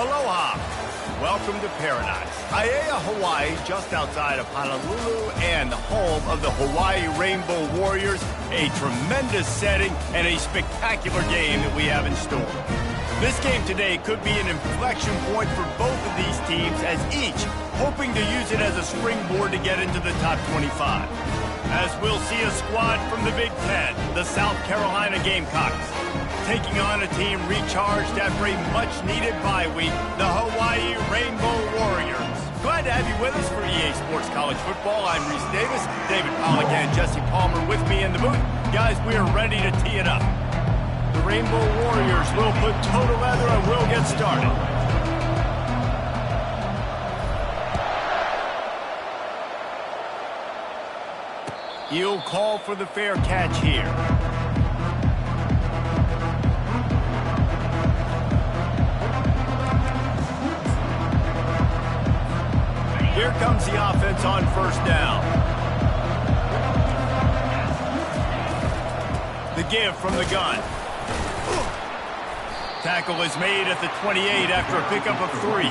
Aloha. Welcome to paradise. Aiea, Hawaii, just outside of Honolulu and the home of the Hawaii Rainbow Warriors. A tremendous setting and a spectacular game that we have in store. This game today could be an inflection point for both of these teams, as each hoping to use it as a springboard to get into the top 25. As we'll see a squad from the Big Ten, the South Carolina Gamecocks, taking on a team recharged after a much-needed bye week, the Hawaii Rainbow Warriors. Glad to have you with us for EA Sports College Football. I'm Reese Davis, David Pollack and Jesse Palmer with me in the booth. Guys, we are ready to tee it up. The Rainbow Warriors will put toe to leather and we'll get started. He'll call for the fair catch here. Here comes the offense on first down. The give from the gun. Tackle is made at the 28 after a pickup of 3.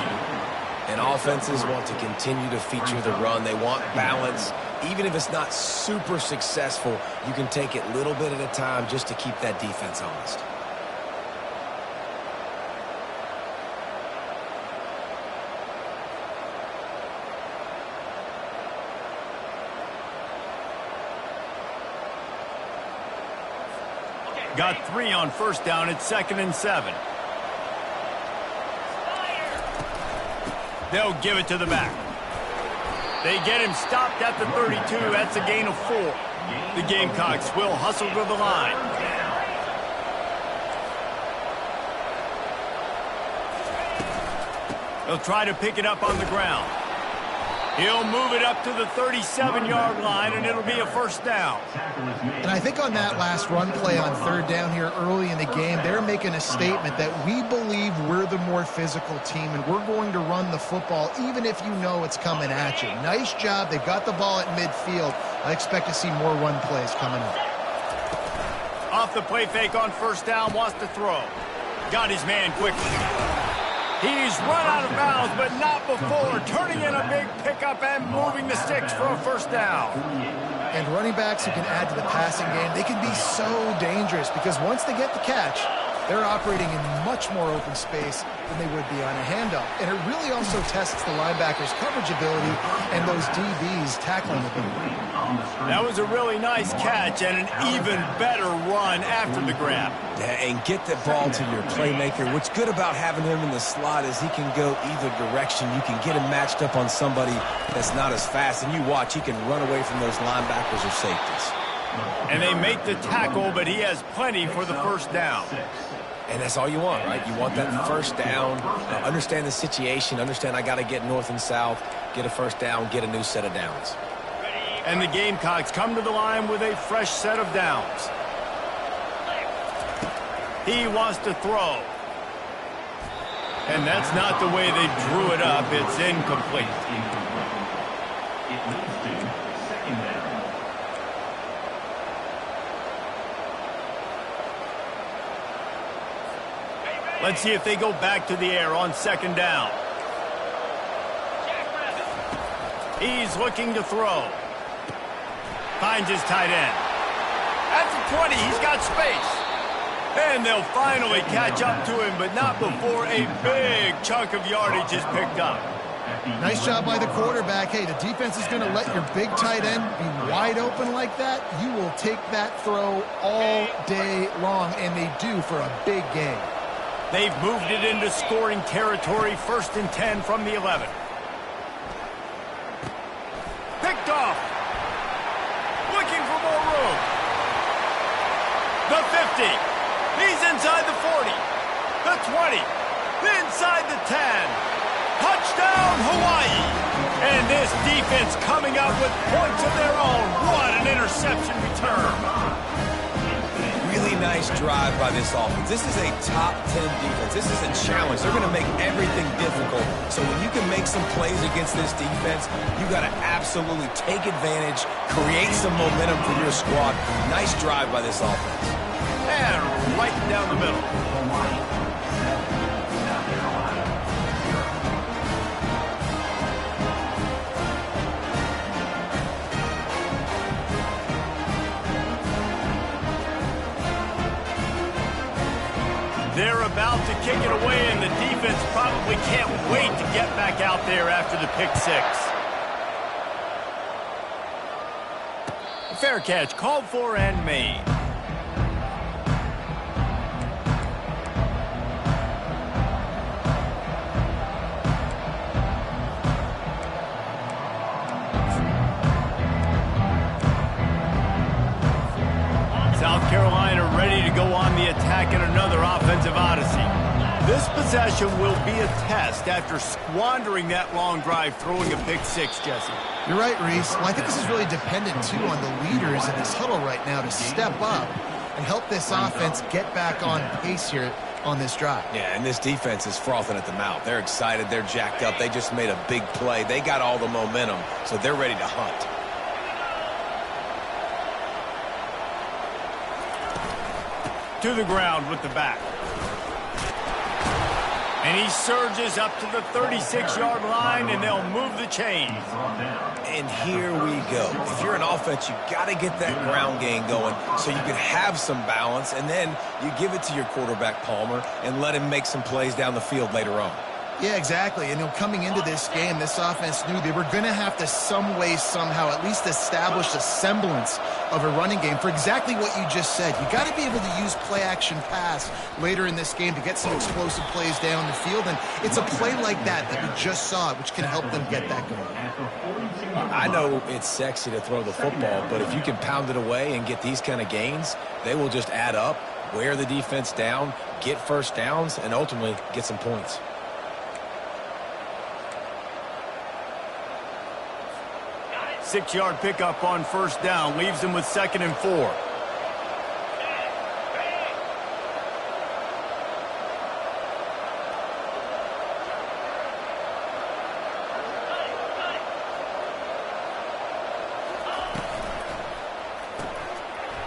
And offenses want to continue to feature the run. They want balance. Even if it's not super successful, you can take it little bit at a time just to keep that defense honest. Got 3 on first down. It's 2nd and 7. They'll give it to the back. They get him stopped at the 32. That's a gain of 4. The Gamecocks will hustle to the line. They'll try to pick it up on the ground. He'll move it up to the 37-yard line, and it'll be a first down. And I think on that last run play on third down here early in the game, they're making a statement that we believe we're the more physical team, and we're going to run the football even if you know it's coming at you. Nice job. They've got the ball at midfield. I expect to see more run plays coming up. Off the play fake on first down, wants to throw. Got his man quickly. He's run out of bounds, but not before turning in a big pickup and moving the sticks for a first down. And running backs who can add to the passing game, they can be so dangerous because once they get the catch, they're operating in much more open space than they would be on a handoff. And it really also tests the linebackers' coverage ability and those DBs' tackling ability. That was a really nice catch and an even better run after the grab. Yeah, and get the ball to your playmaker. What's good about having him in the slot is he can go either direction. You can get him matched up on somebody that's not as fast, and you watch, he can run away from those linebackers or safeties. And they make the tackle, but he has plenty for the first down. And that's all you want, right? You want that first down, understand the situation, understand I got to get north and south, get a first down, get a new set of downs. And the Gamecocks come to the line with a fresh set of downs. He wants to throw. And that's not the way they drew it up. It's incomplete. Let's see if they go back to the air on second down. He's looking to throw. Finds his tight end. At the 20, he's got space. And they'll finally catch up to him, but not before a big chunk of yardage is picked up. Nice job by the quarterback. Hey, the defense is going to let your big tight end be wide open like that. You will take that throw all day long, and they do for a big gain. They've moved it into scoring territory, 1st and 10 from the 11. Picked off. Looking for more room. The 50. He's inside the 40. The 20. Inside the 10. Touchdown, Hawaii. And this defense coming up with points of their own. What an interception return. Really nice drive by this offense. This is a top 10 defense. This is a challenge. They're going to make everything difficult. So when you can make some plays against this defense, you got to absolutely take advantage, create some momentum for your squad. Nice drive by this offense. And right down the middle. They're about to kick it away, and the defense probably can't wait to get back out there after the pick six. Fair catch called for and made. South Carolina ready to go on the attack in another offensive odyssey. This possession will be a test after squandering that long drive throwing a pick six, Jesse. You're right, Reese. Well, I think this is really dependent, too, on the leaders in this huddle right now to step up and help this offense get back on pace here on this drive. Yeah, and this defense is frothing at the mouth. They're excited. They're jacked up. They just made a big play. They got all the momentum, so they're ready to hunt. To the ground with the back. And he surges up to the 36-yard line, and they'll move the chains. And here we go. If you're an offense, you got to get that ground game going so you can have some balance, and then you give it to your quarterback, Palmer, and let him make some plays down the field later on. Yeah, exactly. And coming into this game, this offense knew they were going to have to some way, somehow, at least establish a semblance of a running game for exactly what you just said. You got to be able to use play-action pass later in this game to get some explosive plays down the field. And it's a play like that we just saw, which can help them get that going. I know it's sexy to throw the football, but if you can pound it away and get these kind of gains, they will just add up, wear the defense down, get first downs, and ultimately get some points. Six-yard pickup on first down leaves them with 2nd and 4.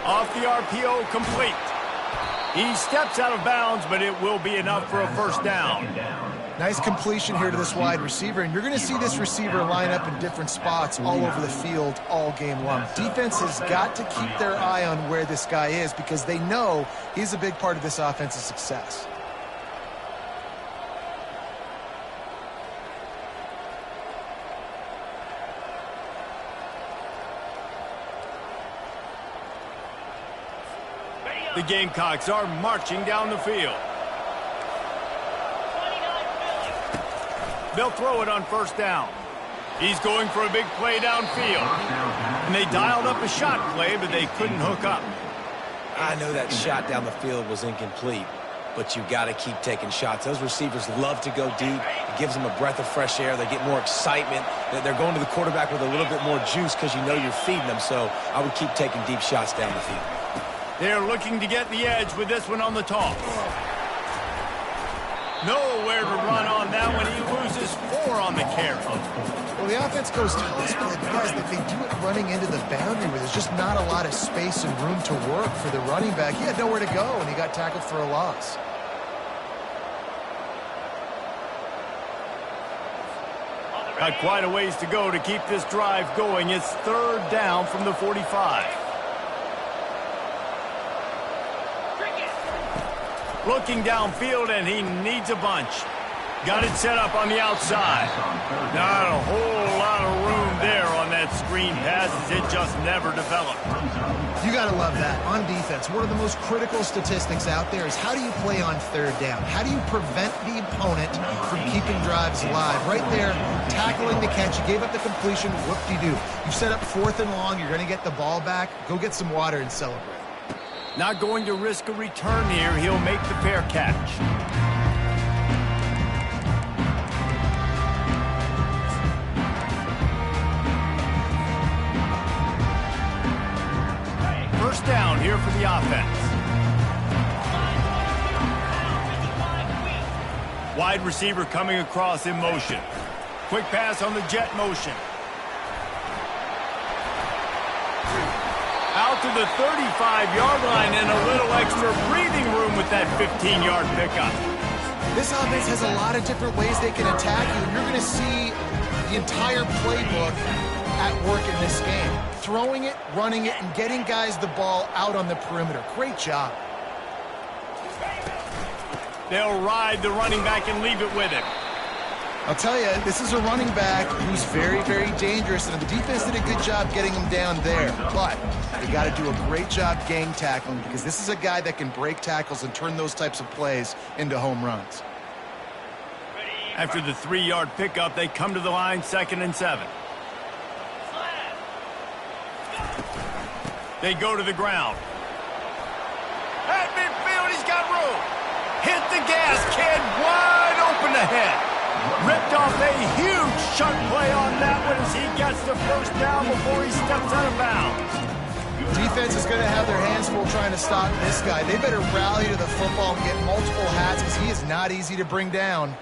Off the RPO, complete. He steps out of bounds, but it will be enough for a first down. Nice completion here to this wide receiver, and you're going to see this receiver line up in different spots all over the field all game long. Defense has got to keep their eye on where this guy is because they know he's a big part of this offense's success. The Gamecocks are marching down the field. They'll throw it on first down. He's going for a big play downfield. And they dialed up a shot play, but they couldn't hook up. I know that shot down the field was incomplete, but you got to keep taking shots. Those receivers love to go deep. It gives them a breath of fresh air. They get more excitement. They're going to the quarterback with a little bit more juice because you know you're feeding them. So I would keep taking deep shots down the field. They're looking to get the edge with this one on the toss. Nowhere to run on that one. He loses 4 on the carry. Well, the offense goes toss, but guys, they do it running into the boundary where there's just not a lot of space and room to work for the running back. He had nowhere to go, and he got tackled for a loss. Got quite a ways to go to keep this drive going. It's 3rd down from the 45. Looking downfield, and he needs a bunch. Got it set up on the outside. Not a whole lot of room there on that screen pass as it just never developed. You got to love that. On defense, one of the most critical statistics out there is how do you play on 3rd down? How do you prevent the opponent from keeping drives alive? Right there, tackling the catch. You gave up the completion. Whoop-de-doo. You set up 4th and long. You're going to get the ball back. Go get some water and celebrate. Not going to risk a return here. He'll make the fair catch. First down here for the offense. Wide receiver coming across in motion. Quick pass on the jet motion. Out to the 35-yard line and a little extra breathing room with that 15-yard pickup. This offense has a lot of different ways they can attack you, and you're going to see the entire playbook at work in this game. Throwing it, running it, and getting guys the ball out on the perimeter. Great job. They'll ride the running back and leave it with him. I'll tell you, this is a running back who's very, very dangerous, and the defense did a good job getting him down there. But they got to do a great job gang tackling, because this is a guy that can break tackles and turn those types of plays into home runs. After the 3-yard pickup, they come to the line, 2nd and 7. They go to the ground. At midfield, he's got room. Hit the gas, kid, wide open ahead. Ripped off a huge chunk play on that one as he gets the first down before he steps out of bounds. Defense is going to have their hands full trying to stop this guy. They better rally to the football and get multiple hats, because he is not easy to bring down.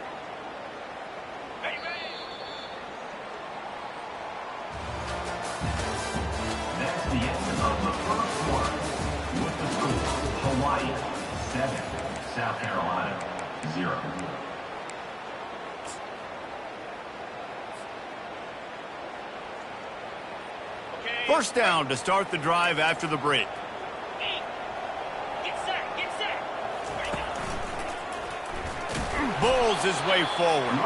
That's the end of the first quarter. With the score, Hawaii 7, South Carolina 0. First down to start the drive after the break. Bulls his way forward.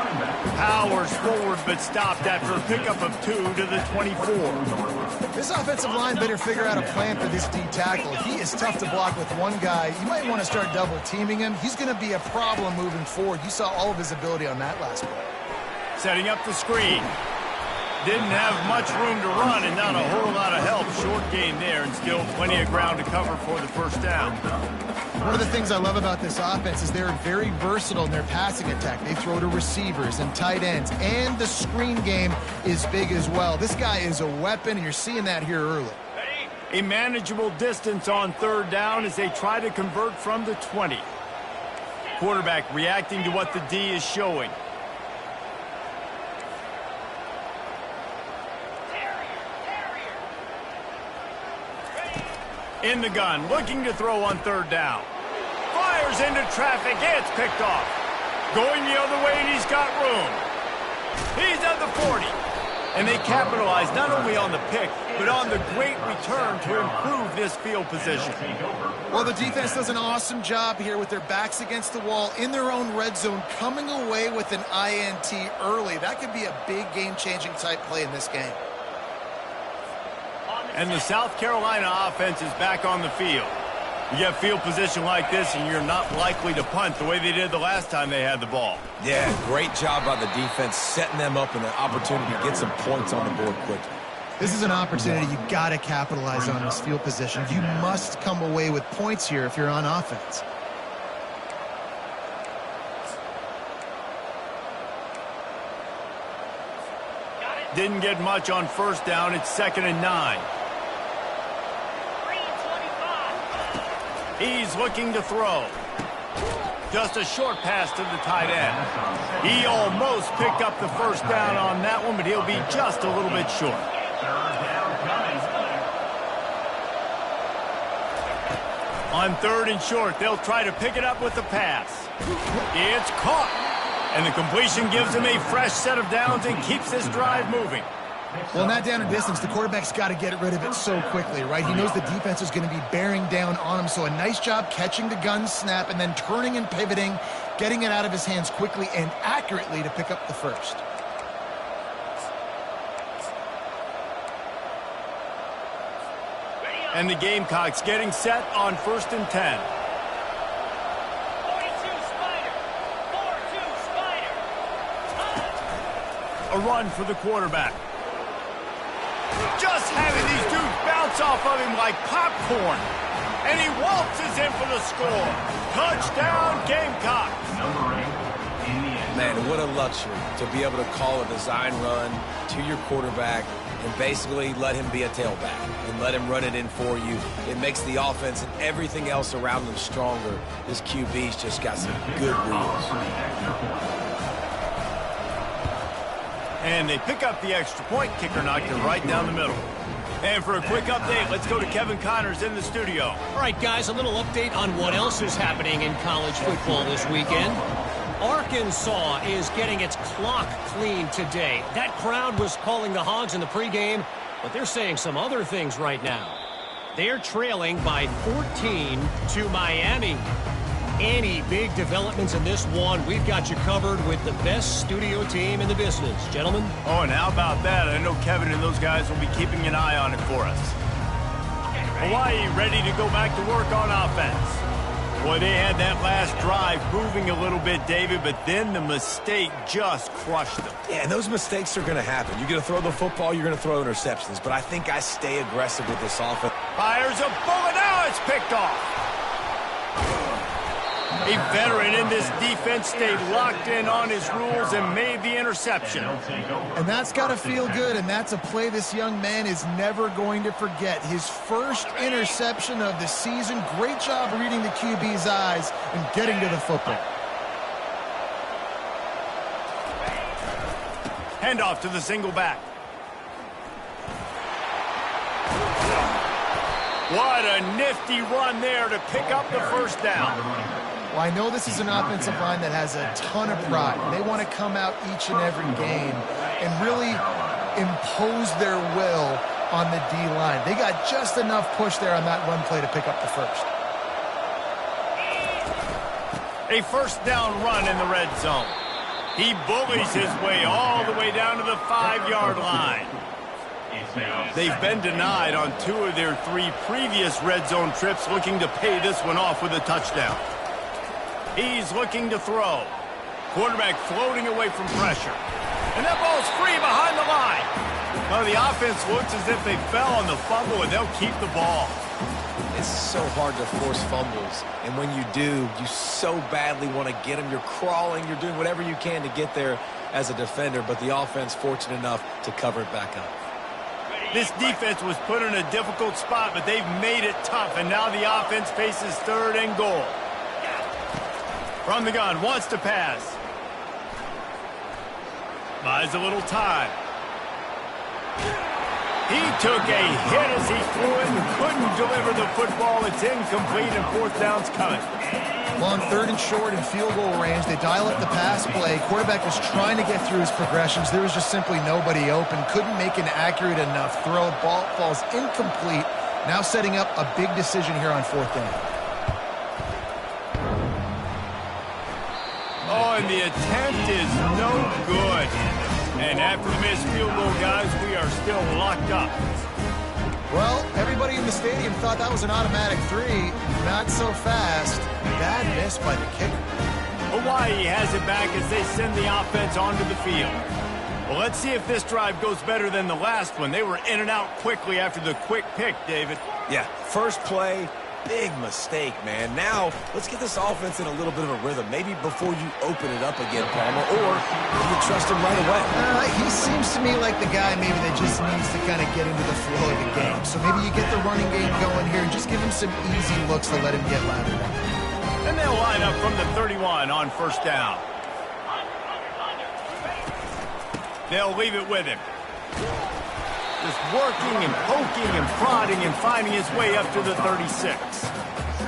Powers forward, but stopped after a pickup of 2 to the 24. This offensive line better figure out a plan for this D tackle. He is tough to block with one guy. You might want to start double teaming him. He's going to be a problem moving forward. You saw all of his ability on that last play. Setting up the screen. Didn't have much room to run and not a whole lot of help. Short gain there, and still plenty of ground to cover for the first down. One of the things I love about this offense is they're very versatile in their passing attack. They throw to receivers and tight ends, and the screen game is big as well. This guy is a weapon, and you're seeing that here early. A manageable distance on 3rd down as they try to convert from the 20. Quarterback reacting to what the D is showing. In the gun, looking to throw on 3rd down. Fires into traffic, it's picked off. Going the other way, and he's got room. He's at the 40. And they capitalize not only on the pick, but on the great return to improve this field position. Well, the defense does an awesome job here with their backs against the wall in their own red zone, coming away with an INT early. That could be a big game-changing type play in this game. And the South Carolina offense is back on the field. You get field position like this, and you're not likely to punt the way they did the last time they had the ball. Yeah, great job by the defense, setting them up in an opportunity to get some points on the board quickly. This is an opportunity you got to capitalize on this field position. You must come away with points here if you're on offense. Didn't get much on 1st down. It's 2nd and 9. He's looking to throw. Just a short pass to the tight end. He almost picked up the first down on that one, but he'll be just a little bit short. On 3rd and short, they'll try to pick it up with the pass. It's caught. And the completion gives him a fresh set of downs and keeps this drive moving. Well, in that down and distance, the quarterback's got to get rid of it so quickly, right? He knows the defense is going to be bearing down on him, so a nice job catching the gun snap and then turning and pivoting, getting it out of his hands quickly and accurately to pick up the first. And the Gamecocks getting set on 1st and 10. A run for the quarterback. Just having these dudes bounce off of him like popcorn. And he waltzes in for the score. Touchdown, Gamecock. Man, what a luxury to be able to call a design run to your quarterback and basically let him be a tailback and let him run it in for you. It makes the offense and everything else around them stronger. This QB's just got some good wheels. And they pick up the extra point. Kicker knocked it right down the middle. And for a quick update, let's go to Kevin Connors in the studio. All right, guys, a little update on what else is happening in college football this weekend. Arkansas is getting its clock cleaned today. That crowd was calling the Hogs in the pregame, but they're saying some other things right now. They're trailing by 14 to Miami. any big developments in this one, we've got you covered with the best studio team in the business. Gentlemen? Oh, and how about that? I know Kevin and those guys will be keeping an eye on it for us. Hawaii ready to go back to work on offense. Boy, they had that last drive moving a little bit, David, but then the mistake just crushed them. Yeah, and those mistakes are going to happen. You're going to throw the football, you're going to throw interceptions, but I think I stay aggressive with this offense. Fires a bullet, now it's picked off. A veteran in this defense stayed locked in on his rules and made the interception. And that's got to feel good, and that's a play this young man is never going to forget. His first interception of the season. Great job reading the QB's eyes and getting to the football. Handoff to the single back. What a nifty run there to pick up the first down. Well, I know this is an offensive line that has a ton of pride. They want to come out each and every game and really impose their will on the D-line. They got just enough push there on that run play to pick up the first. A first down run in the red zone. He bullies his way all the way down to the 5-yard line. They've been denied on 2 of their 3 previous red zone trips, looking to pay this one off with a touchdown. He's looking to throw. Quarterback floating away from pressure. And that ball's free behind the line. Well, the offense looks as if they fell on the fumble, and they'll keep the ball. It's so hard to force fumbles, and when you do, you so badly want to get them. You're crawling, you're doing whatever you can to get there as a defender, but the offense fortunate enough to cover it back up. This defense was put in a difficult spot, but they've made it tough, and now the offense faces 3rd and goal. From the gun, wants to pass. Buys a little time. He took a hit as he flew in, couldn't deliver the football. It's incomplete, and 4th down's coming. Well, on 3rd and short and field goal range, they dial up the pass play. Quarterback was trying to get through his progressions. There was just simply nobody open. Couldn't make an accurate enough throw. Ball falls incomplete. Now setting up a big decision here on 4th down. Oh, and the attempt is no good. And after the missed field goal, guys, we are still locked up. Well, everybody in the stadium thought that was an automatic 3. Not so fast. Bad miss by the kicker. Hawaii has it back as they send the offense onto the field. Well, let's see if this drive goes better than the last one. They were in and out quickly after the quick pick, David. Yeah, first play, big mistake, man. Now, let's get this offense in a little bit of a rhythm. Maybe before you open it up again, Palmer, or you trust him right away. He seems to me like the guy maybe that just needs to kind of get into the flow of the game. So maybe you get the running game going here and just give him some easy looks to let him get lathered up. And they'll line up from the 31 on 1st down. They'll leave it with him. Just working and poking and prodding and finding his way up to the 36.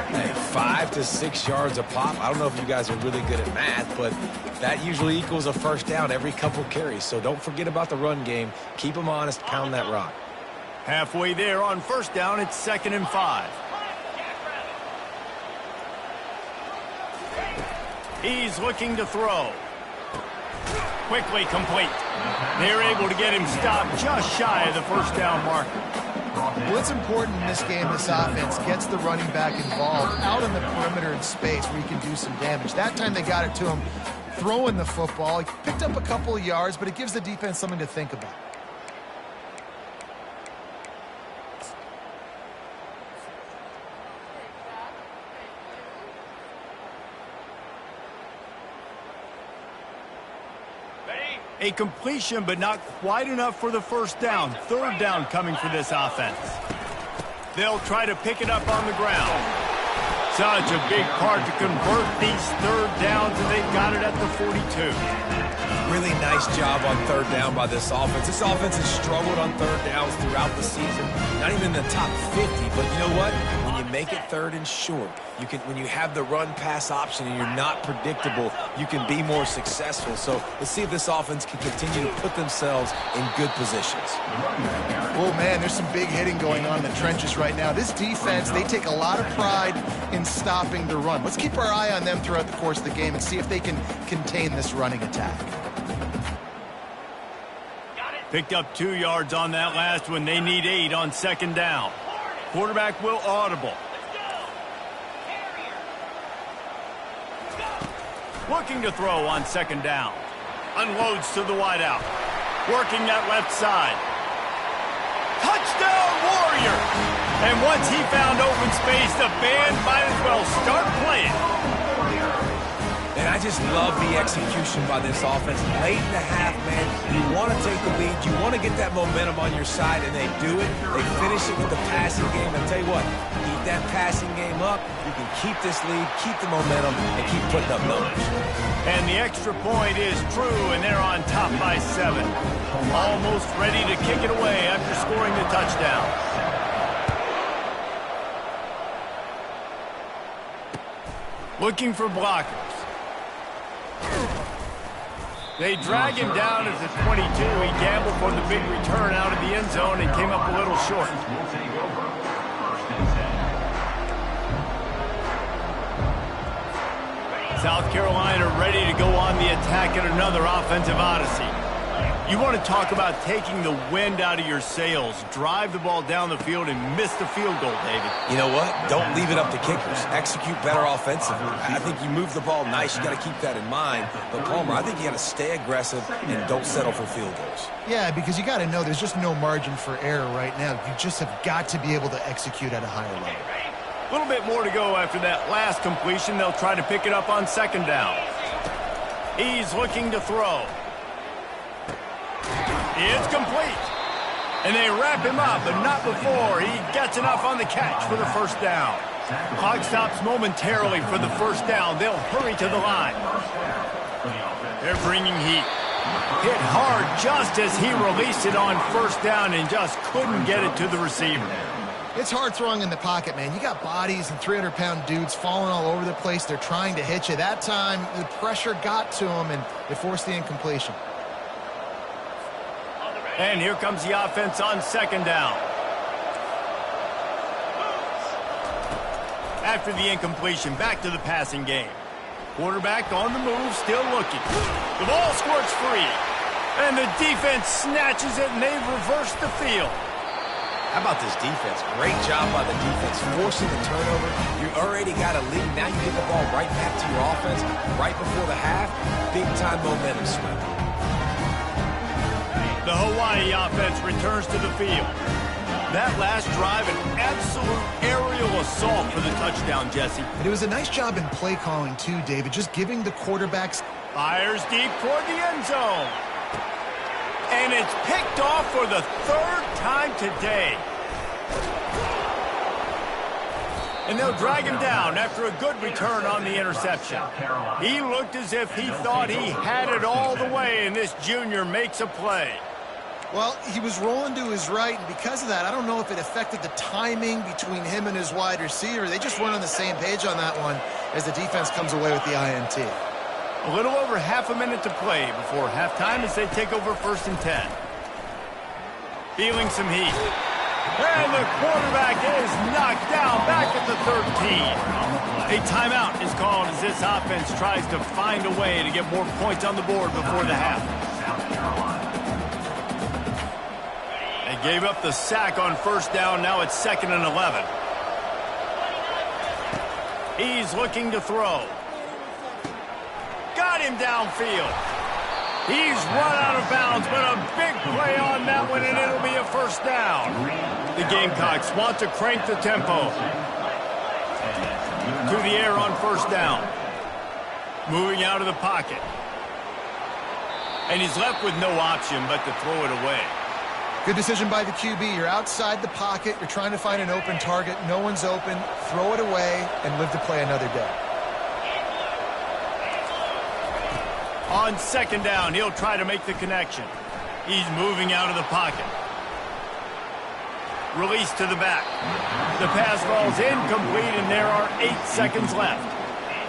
Hey, 5 to 6 yards a pop. I don't know if you guys are really good at math, but that usually equals a first down every couple carries. So don't forget about the run game. Keep them honest. Pound that rock. Halfway there on 1st down, it's 2nd and 5. He's looking to throw. Quickly complete. They're able to get him stopped just shy of the 1st down marker. Well, it's important in this game this offense gets the running back involved out on the perimeter in space where he can do some damage. That time they got it to him throwing the football. He picked up a couple of yards, but it gives the defense something to think about. A completion, but not quite enough for the 1st down. 3rd down coming for this offense. They'll try to pick it up on the ground. Such a big part to convert these 3rd downs, and they've got it at the 42. Really nice job on 3rd down by this offense. This offense has struggled on 3rd downs throughout the season. Not even in the top 50, but you know what? When you make it third and short, when you have the run-pass option and you're not predictable, you can be more successful. So let's see if this offense can continue to put themselves in good positions. Oh, man, there's some big hitting going on in the trenches right now. This defense, they take a lot of pride in stopping the run. Let's keep our eye on them throughout the course of the game and see if they can contain this running attack. Picked up 2 yards on that last one. They need 8 on second down. Quarterback will audible. Looking to throw on second down. Unloads to the wideout. Working that left side. Touchdown, Warrior! And once he found open space, the band might as well start playing. And I just love the execution by this offense. Late in the half, man, you want to take the lead. You want to get that momentum on your side, and they do it. They finish it with the passing game. I'll tell you what, keep that passing game up. You can keep this lead, keep the momentum, and keep putting up numbers. And the extra point is true, and they're on top by 7. Almost ready to kick it away after scoring the touchdown. Looking for blockers. They drag him down at the 22. He gambled for the big return out of the end zone and came up a little short. Will take over. First and 10. South Carolina ready to go on the attack at another offensive odyssey. You want to talk about taking the wind out of your sails. Drive the ball down the field and miss the field goal, David. You know what? Don't leave it up to kickers. Execute better offensively. I think you move the ball nice. You got to keep that in mind. But, Palmer, I think you got to stay aggressive and don't settle for field goals. Yeah, because you got to know there's just no margin for error right now. You just have got to be able to execute at a higher level. A little bit more to go after that last completion. They'll try to pick it up on second down. He's looking to throw. It's complete. And they wrap him up, but not before he gets enough on the catch for the first down. Clock stops momentarily for the first down. They'll hurry to the line. They're bringing heat. Hit hard just as he released it on first down and just couldn't get it to the receiver. It's hard throwing in the pocket, man. You got bodies and 300-pound dudes falling all over the place. They're trying to hit you. That time, the pressure got to them, and it forced the incompletion. And here comes the offense on second down. After the incompletion, back to the passing game. Quarterback on the move, still looking. The ball squirts free. And the defense snatches it, and they've reversed the field. How about this defense? Great job by the defense, forcing the turnover. You already got a lead. Now you get the ball right back to your offense right before the half. Big-time momentum swing. The Hawaii offense returns to the field. That last drive, an absolute aerial assault for the touchdown, Jesse. And it was a nice job in play calling, too, David, just giving the quarterbacks. Fires deep toward the end zone. And it's picked off for the 3rd time today. And they'll drag him down after a good return on the interception. He looked as if he thought he had it all the way, and this junior makes a play. Well, he was rolling to his right, and because of that, I don't know if it affected the timing between him and his wide receiver. They just weren't on the same page on that one as the defense comes away with the INT. A little over half a minute to play before halftime as they take over 1st and 10. Feeling some heat. And the quarterback is knocked down back at the 13. A timeout is called as this offense tries to find a way to get more points on the board before the half. They gave up the sack on first down. Now it's 2nd and 11. He's looking to throw. Got him downfield. He's run out of bounds, but a big play on that one, and it'll be a first down. The Gamecocks want to crank the tempo. To the air on first down. Moving out of the pocket. And he's left with no option but to throw it away. Good decision by the QB. You're outside the pocket. You're trying to find an open target. No one's open. Throw it away and live to play another day. On second down, he'll try to make the connection. He's moving out of the pocket. Release to the back. The pass falls incomplete, and there are 8 seconds left.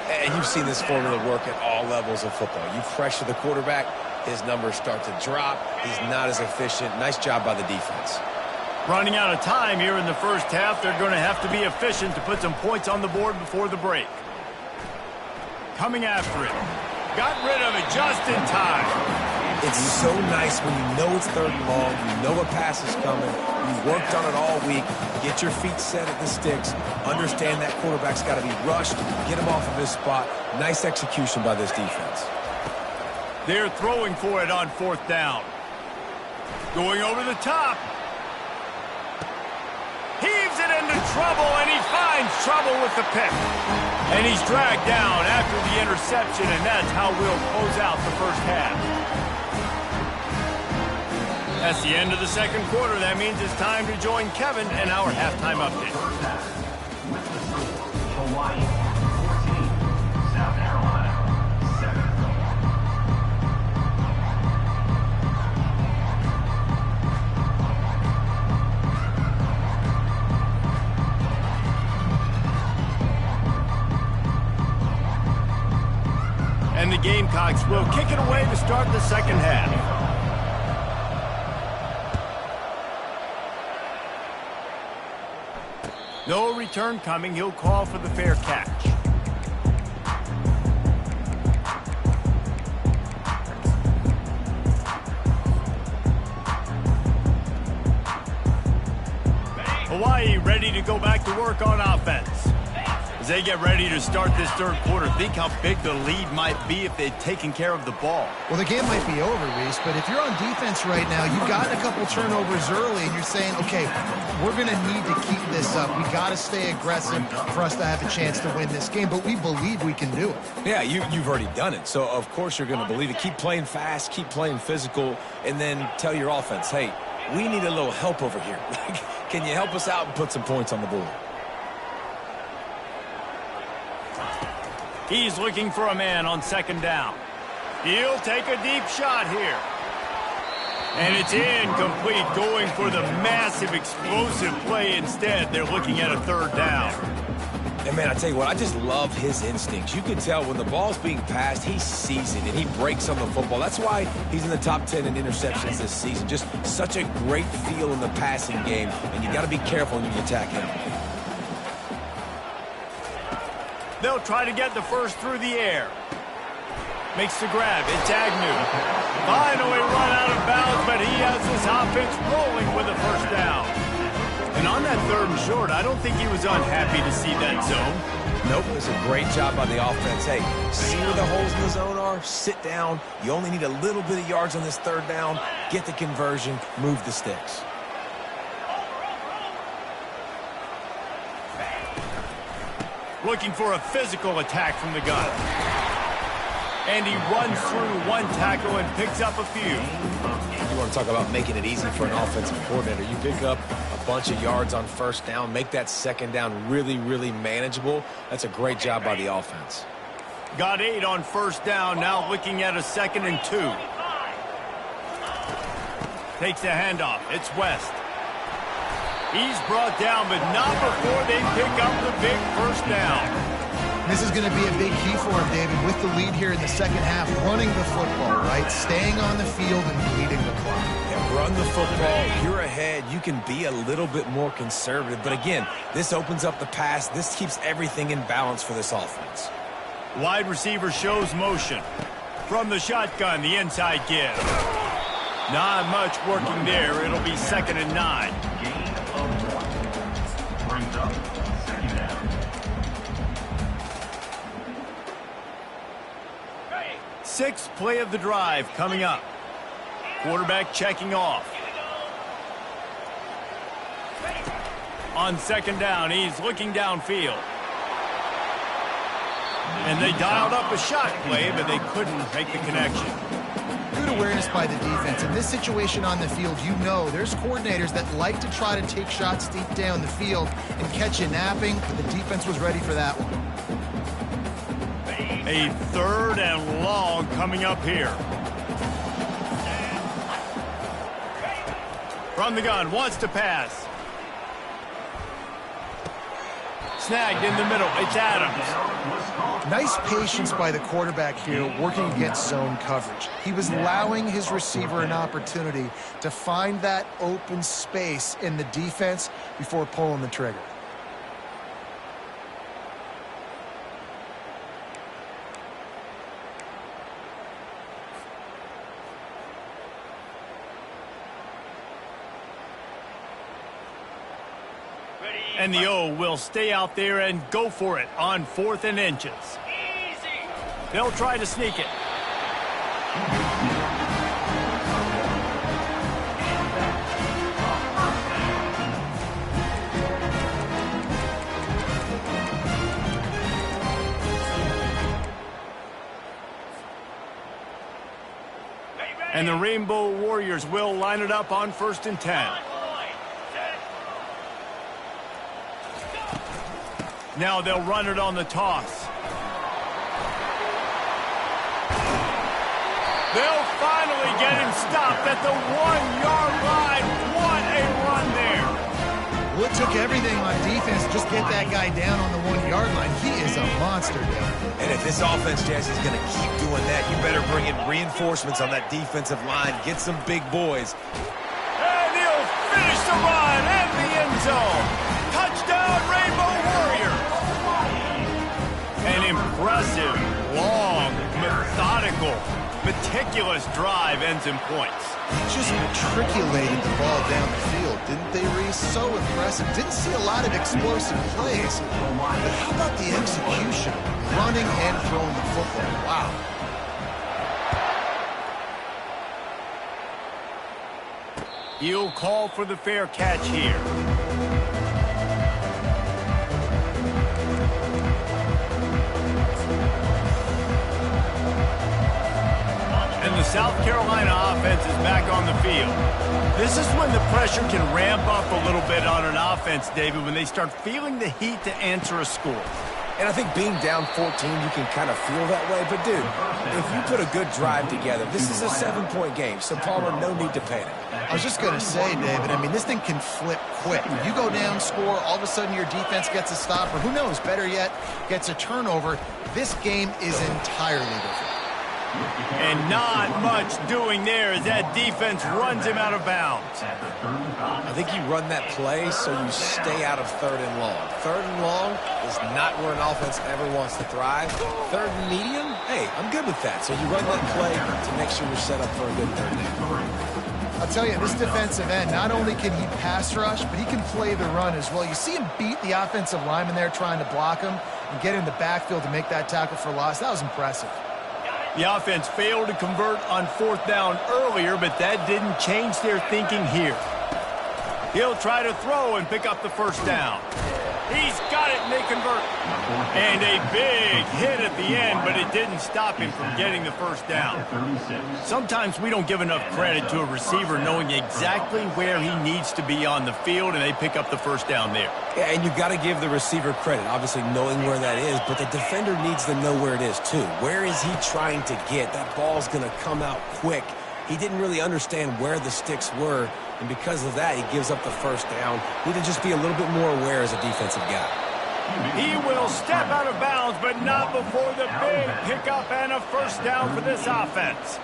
And you've seen this formula work at all levels of football. You pressure the quarterback, his numbers start to drop. He's not as efficient. Nice job by the defense. Running out of time here in the first half. They're going to have to be efficient to put some points on the board before the break. Coming after it. Got rid of it just in time. It's so nice when you know it's 3rd and long, you know a pass is coming, you worked on it all week, get your feet set at the sticks, understand that quarterback's got to be rushed, get him off of his spot. Nice execution by this defense. They're throwing for it on 4th down. Going over the top. Heaves it into trouble, and he finds trouble with the pick. And he's dragged down after the interception, and that's how we'll close out the first half. That's the end of the second quarter. That means it's time to join Kevin and our halftime update. First half, with the score, Hawaii 14, South Carolina 7. And the Gamecocks will kick it away to start the second half. No return coming. He'll call for the fair catch. Hawaii ready to go back to work on offense. As they get ready to start this third quarter, think how big the lead might be if they'd taken care of the ball. Well, the game might be over, Reese, but if you're on defense right now, you've gotten a couple turnovers early, and you're saying, okay, we're going to need to keep this up. We got to stay aggressive for us to have a chance to win this game, but we believe we can do it. Yeah, you've already done it, so of course you're going to believe it. Keep playing fast, keep playing physical, and then tell your offense, hey, we need a little help over here. Can you help us out and put some points on the board? He's looking for a man on 2nd down. He'll take a deep shot here. And it's incomplete, going for the massive explosive play instead. They're looking at a 3rd down. And man, I tell you what, I just love his instincts. You can tell when the ball's being passed, he sees it and he breaks on the football. That's why he's in the top 10 in interceptions this season. Just such a great feel in the passing game, and you got to be careful when you attack him. They'll try to get the first through the air. Makes the grab. It's Agnew. Finally run out of bounds, but he has his offense rolling with a 1st down. And on that 3rd and short, I don't think he was unhappy to see that zone. Nope, it's a great job by the offense. Hey, see where the holes in the zone are? Sit down. You only need a little bit of yards on this 3rd down. Get the conversion. Move the sticks. Looking for a physical attack from the gun. And he runs through 1 tackle and picks up a few. You want to talk about making it easy for an offensive coordinator. You pick up a bunch of yards on 1st down, make that 2nd down really, really manageable. That's a great job by the offense. Got 8 on 1st down, now looking at a 2nd and 2. Takes the handoff. It's West. He's brought down, but not before they pick up the big 1st down. This is going to be a big key for him, David, with the lead here in the second half, running the football, right? Staying on the field and bleeding the clock. Yeah, run the football. You're ahead. You can be a little bit more conservative. But again, this opens up the pass. This keeps everything in balance for this offense. Wide receiver shows motion. From the shotgun, the inside give. Not much working there. It'll be 2nd and 9. Brings up 2nd down. Sixth play of the drive coming up. Quarterback checking off. On 2nd down, he's looking downfield. And they dialed up a shot play, but they couldn't make the connection. Good awareness by the defense. In this situation on the field, you know there's coordinators that like to try to take shots deep down the field and catch you napping, but the defense was ready for that one. A 3rd and long coming up here. From the gun, wants to pass. Snagged in the middle. It's Adams. Nice patience by the quarterback here working against zone coverage. He was allowing his receiver an opportunity to find that open space in the defense before pulling the trigger. And the O will stay out there and go for it on 4th and inches. They'll try to sneak it. And the Rainbow Warriors will line it up on 1st and 10. Now they'll run it on the toss. They'll finally get him stopped at the 1-yard line. What a run there. Well, it took everything on defense to just get that guy down on the 1-yard line. He is a monster, Dave. And if this offense, Jazz, is going to keep doing that, you better bring in reinforcements on that defensive line. Get some big boys. And he'll finish the run at the end zone. Touchdown, Rainbow Warriors. An impressive, long, methodical, meticulous drive ends in points. Just matriculated the ball down the field, didn't they, Reese? So impressive. Didn't see a lot of explosive plays. But how about the execution? Running and throwing the football. Wow. He'll call for the fair catch here. And the South Carolina offense is back on the field. This is when the pressure can ramp up a little bit on an offense, David, when they start feeling the heat to answer a score. And I think being down 14, you can kind of feel that way. But, dude, if you put a good drive together, this is a 7-point game, so Palmer, no need to panic. I was just going to say, David, I mean, this thing can flip quick. You go down, score, all of a sudden your defense gets a stop, or who knows, better yet, gets a turnover. This game is entirely different. And not much doing there as that defense runs him out of bounds. I think you run that play so you stay out of 3rd and long. 3rd and long is not where an offense ever wants to thrive. 3rd and medium, hey, I'm good with that. So you run that play to make sure you're set up for a good 3rd down. I'll tell you, this defensive end, not only can he pass rush, but he can play the run as well. You see him beat the offensive lineman there trying to block him and get in the backfield to make that tackle for loss. That was impressive. The offense failed to convert on 4th down earlier, but that didn't change their thinking here. He'll try to throw and pick up the 1st down. He's got it, and they convert. And a big hit at the end, but it didn't stop him from getting the 1st down. Sometimes we don't give enough credit to a receiver knowing exactly where he needs to be on the field, and they pick up the 1st down there. Yeah, and you've got to give the receiver credit, obviously knowing where that is, but the defender needs to know where it is too. Where is he trying to get? That ball's going to come out quick. He didn't really understand where the sticks were, and because of that, he gives up the 1st down. Need to just be a little bit more aware as a defensive guy. He will step out of bounds, but not before the big pickup and a 1st down for this offense.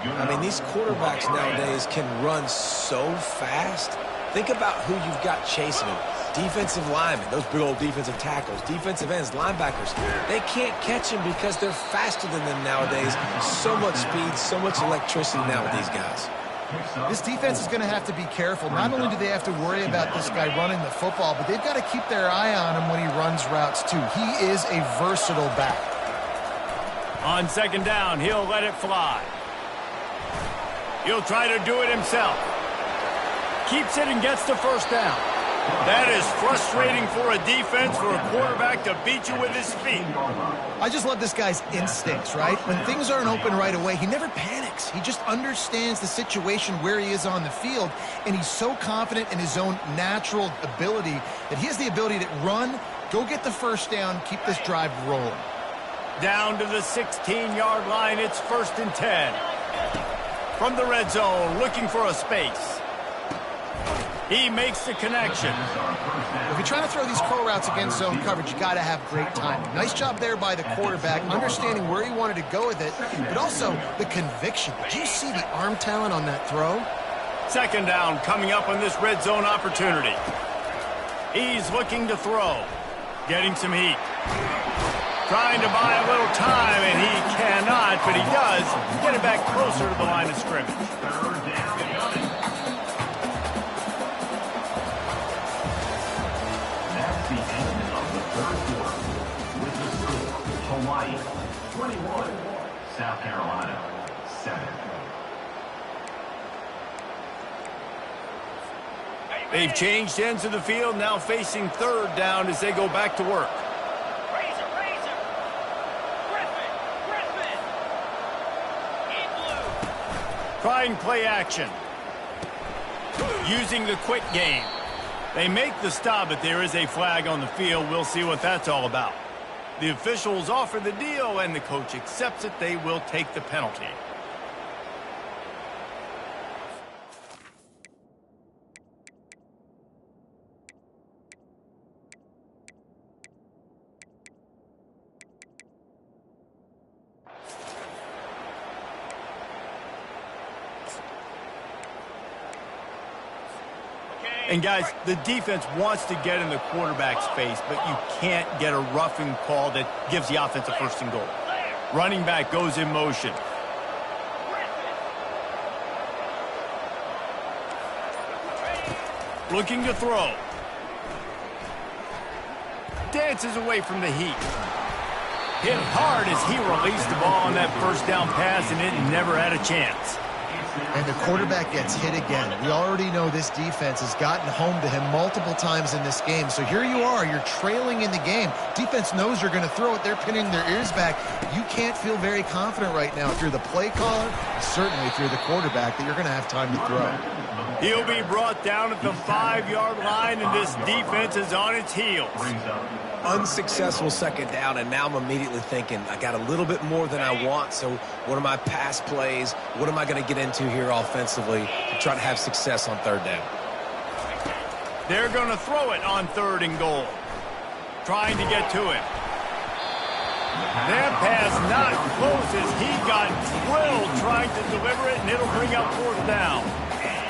I mean, these quarterbacks nowadays can run so fast. Think about who you've got chasing them. Defensive linemen, those big old defensive tackles, defensive ends, linebackers. They can't catch him because they're faster than them nowadays. So much speed, so much electricity now with these guys. This defense is going to have to be careful. Not only do they have to worry about this guy running the football, but they've got to keep their eye on him when he runs routes too. He is a versatile back. On 2nd down, he'll let it fly. He'll try to do it himself. Keeps it and gets the 1st down. That is frustrating for a defense, for a quarterback to beat you with his feet. I just love this guy's instincts, right? When things aren't open right away, he never panics. He just understands the situation where he is on the field, and he's so confident in his own natural ability that he has the ability to run, go get the 1st down, keep this drive rolling. Down to the 16-yard line, it's 1st and 10. From the red zone, looking for a space. He makes the connection. If you're trying to throw these curl routes against zone coverage, you got to have great timing. Nice job there by the quarterback, understanding where he wanted to go with it, but also the conviction. Did you see the arm talent on that throw? Second down coming up on this red zone opportunity. He's looking to throw. Getting some heat. Trying to buy a little time, and he cannot, but he does get it back closer to the line of scrimmage. Third down and coming. That's the end of the third quarter. With the score, Hawaii 21, South Carolina 7. They've changed ends of the field, now facing third down as they go back to work. Trying play action. Using the quick game. They make the stop, but there is a flag on the field. We'll see what that's all about. The officials offer the deal, and the coach accepts it. They will take the penalty. And guys, the defense wants to get in the quarterback's face, but you can't get a roughing call that gives the offense a first and goal. Running back goes in motion. Looking to throw. Dances away from the heat. Hit hard as he released the ball on that first down pass, and it never had a chance. And the quarterback gets hit again. We already know this defense has gotten home to him multiple times in this game. So here you are, you're trailing in the game. Defense knows you're going to throw it. They're pinning their ears back. You can't feel very confident right now if you're the play caller, certainly if you're the quarterback, that you're going to have time to throw. He'll be brought down at the 5-yard line, and this defense is on its heels. Unsuccessful second down, and now I'm immediately thinking, I got a little bit more than I want, so what are my pass plays? What am I going to get into here offensively to try to have success on third down? They're going to throw it on third and goal. Trying to get to him. That pass not close as he got drilled trying to deliver it, and it'll bring up fourth down.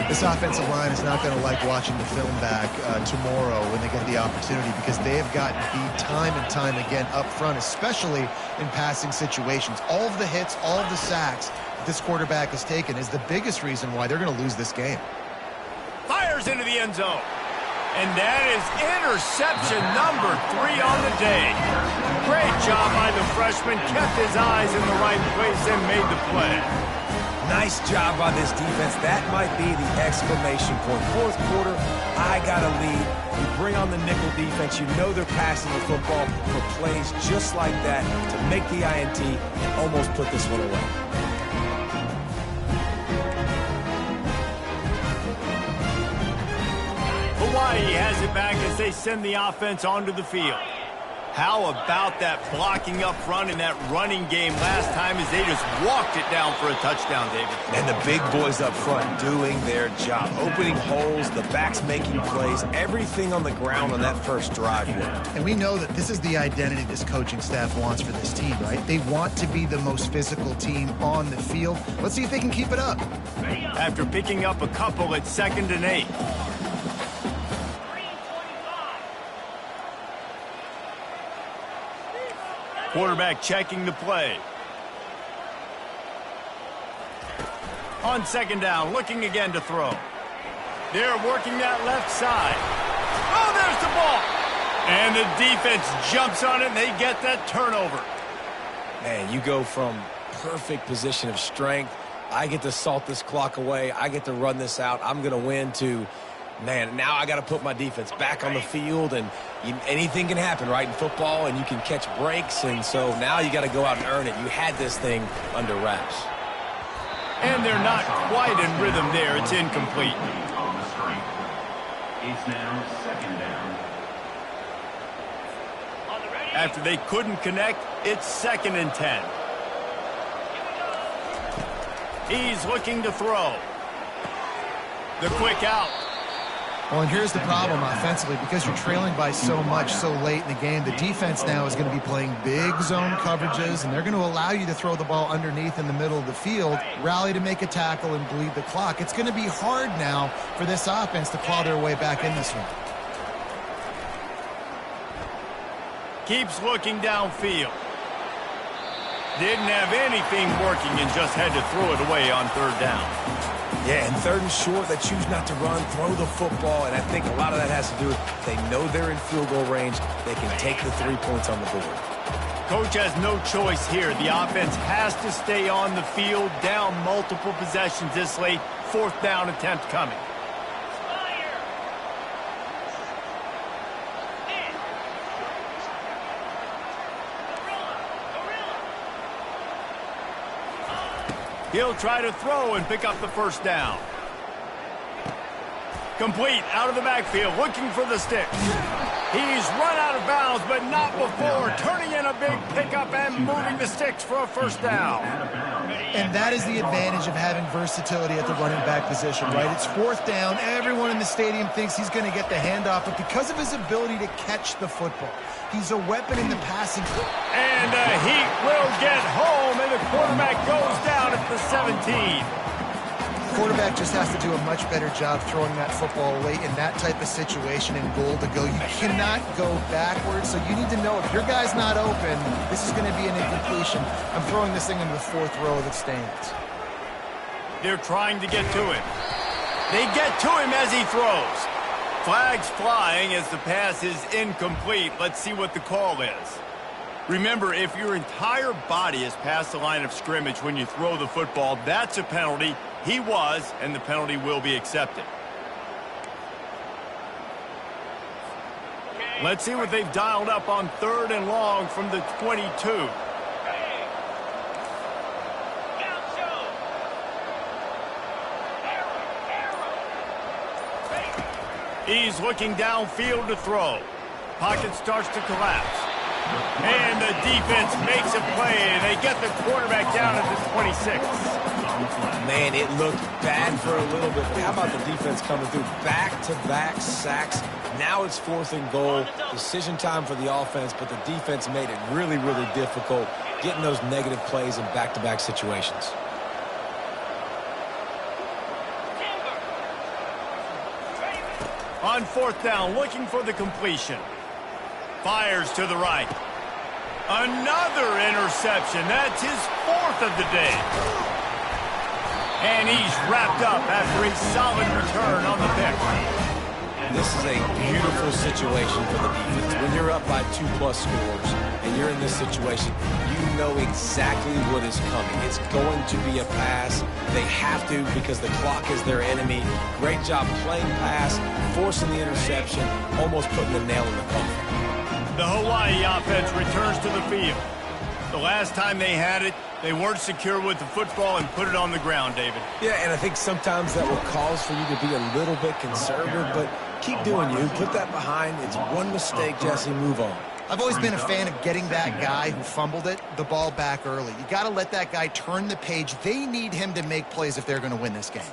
This offensive line is not going to like watching the film back tomorrow when they get the opportunity, because they have gotten beat time and time again up front, especially in passing situations. All of the hits, all of the sacks that this quarterback has taken is the biggest reason why they're going to lose this game. Fires into the end zone. And that is interception number 3 on the day. Great job by the freshman. Kept his eyes in the right place and made the play. Nice job by this defense. That might be the exclamation point. Fourth quarter, I got a lead. You bring on the nickel defense. You know they're passing the football for plays just like that to make the INT and almost put this one away. Hawaii has it back as they send the offense onto the field. How about that blocking up front in that running game last time as they just walked it down for a touchdown, David? And the big boys up front doing their job. Opening holes, the backs making plays, everything on the ground on that first drive. And we know that this is the identity this coaching staff wants for this team, right? They want to be the most physical team on the field. Let's see if they can keep it up. After picking up a couple at 2nd and 8. Quarterback checking the play. On 2nd down, looking again to throw. They're working that left side. Oh, there's the ball. And the defense jumps on it, and they get that turnover. Man, you go from perfect position of strength. I get to salt this clock away. I get to run this out. I'm going to win to, man, now I got to put my defense back on the field, and anything can happen, right, in football, and you can catch breaks, and so now you got to go out and earn it. You had this thing under wraps. And they're not quite in rhythm there. It's incomplete. On the string. It's now 2nd down. After they couldn't connect, it's 2nd and 10. He's looking to throw. The quick out. Well, and here's the problem offensively. Because you're trailing by so much so late in the game, the defense now is going to be playing big zone coverages, and they're going to allow you to throw the ball underneath in the middle of the field, rally to make a tackle, and bleed the clock. It's going to be hard now for this offense to claw their way back in this one. Keeps looking downfield. Didn't have anything working and just had to throw it away on third down. Yeah, and third and short, they choose not to run, throw the football, and I think a lot of that has to do with they know they're in field goal range. They can take the 3 points on the board. Coach has no choice here. The offense has to stay on the field, down multiple possessions this late. Fourth down attempt coming. He'll try to throw and pick up the first down. Complete out of the backfield, looking for the stick. He's run out of bounds, but not before turning in a big pickup and moving the sticks for a first down. And that is the advantage of having versatility at the running back position, right? It's fourth down. Everyone in the stadium thinks he's going to get the handoff, but because of his ability to catch the football, he's a weapon in the passing. And he will get home, and the quarterback goes down at the 17. Quarterback just has to do a much better job throwing that football late in that type of situation and goal to go. You cannot go backwards, so you need to know if your guy's not open, this is going to be an incompletion. I'm throwing this thing into the fourth row of the stands. They're trying to get to him. They get to him as he throws. Flags flying as the pass is incomplete. Let's see what the call is. Remember, if your entire body is past the line of scrimmage when you throw the football, that's a penalty. He was, and the penalty will be accepted. Let's see what they've dialed up on third and long from the 22. He's looking downfield to throw. Pocket starts to collapse. And the defense makes a play, and they get the quarterback down at the 26. Man, it looked bad for a little bit, but how about the defense coming through? Back-to-back sacks. Now it's fourth and goal. Decision time for the offense, but the defense made it really, really difficult getting those negative plays in back-to-back situations. On fourth down, looking for the completion. Fires to the right. Another interception. That's his fourth of the day. And he's wrapped up after a solid return on the pick. This is a beautiful situation for the defense. When you're up by 2+ scores and you're in this situation, you know exactly what is coming. It's going to be a pass. They have to because the clock is their enemy. Great job playing pass, forcing the interception, almost putting the nail in the coffin. The Hawaii offense returns to the field. The last time they had it, they weren't secure with the football and put it on the ground, David. Yeah, and I think sometimes that will cause for you to be a little bit conservative, but keep doing you. Put that behind. It's one mistake, Jesse. Move on. I've always been a fan of getting that guy who fumbled it, the ball back early. You got to let that guy turn the page. They need him to make plays if they're going to win this game.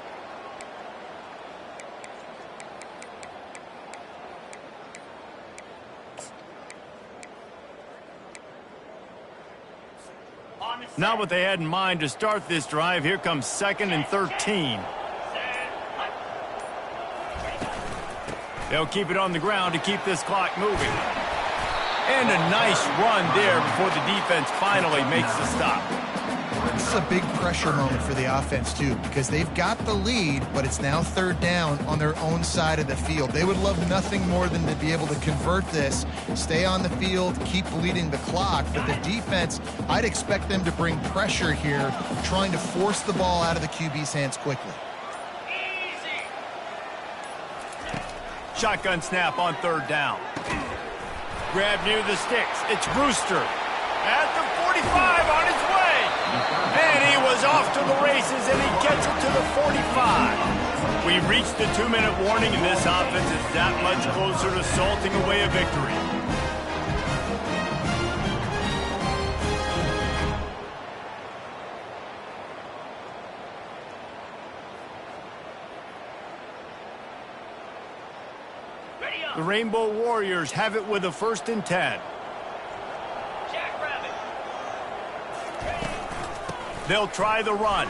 Not what they had in mind to start this drive. Here comes 2nd and 13. They'll keep it on the ground to keep this clock moving. And a nice run there before the defense finally makes the stop. This is a big pressure moment for the offense, too, because they've got the lead, but it's now third down on their own side of the field. They would love nothing more than to be able to convert this, stay on the field, keep bleeding the clock. But the defense, I'd expect them to bring pressure here, trying to force the ball out of the QB's hands quickly. Shotgun snap on third down. Grab near the sticks. It's Brewster at the 45 on his way. And he was off to the races, and he gets it to the 45. We reached the 2-minute warning, and this offense is that much closer to salting away a victory. The Rainbow Warriors have it with a 1st and 10. They'll try the run.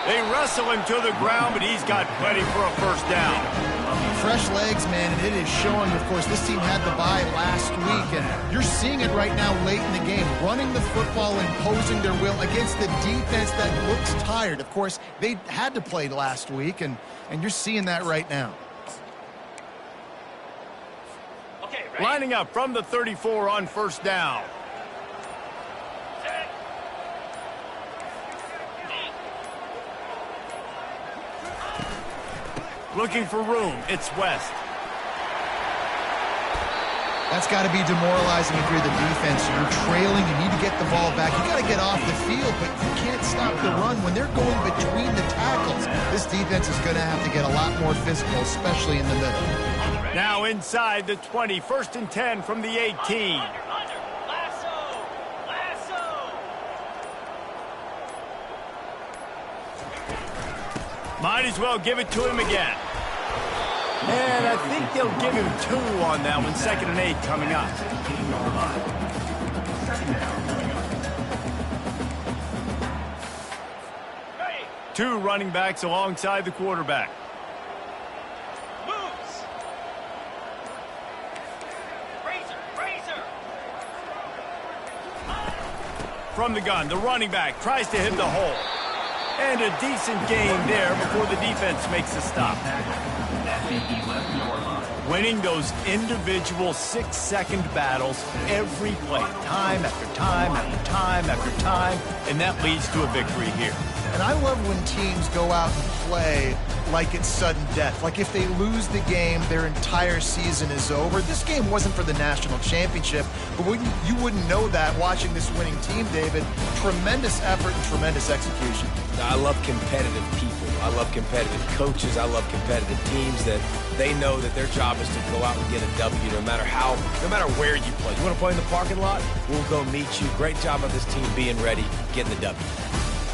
They wrestle him to the ground, but he's got plenty for a 1st down. Fresh legs, man, and it is showing. Of course, this team had the bye last week, and you're seeing it right now late in the game. Running the football, imposing their will against the defense that looks tired. Of course, they had to play last week, and you're seeing that right now. Okay, lining up from the 34 on 1st down. Looking for room. It's West. That's got to be demoralizing if you're the defense. You're trailing. You need to get the ball back. You got to get off the field, but you can't stop the run. When they're going between the tackles, this defense is going to have to get a lot more physical, especially in the middle. Now inside the 20, 1st and 10 from the 18. Might as well give it to him again. And I think they'll give him 2 on that one. 2nd and 8 coming up. Two running backs alongside the quarterback. Moves. Razor. From the gun, the running back tries to hit the hole. And a decent gain there before the defense makes a stop. Winning those individual 6-second battles every play, time after time after time after time, and that leads to a victory here. And I love when teams go out and play like it's sudden death. Like if they lose the game, their entire season is over. This game wasn't for the national championship, but you wouldn't know that watching this winning team, David. Tremendous effort and tremendous execution. I love competitive people. I love competitive coaches. I love competitive teams that they know that their job is to go out and get a W no matter where you play. You want to play in the parking lot? We'll go meet you. Great job of this team being ready, getting the W.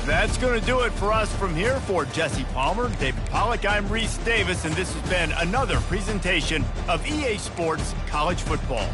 That's going to do it for us from here. For Jesse Palmer, David Pollack, I'm Reese Davis, and this has been another presentation of EA Sports College Football.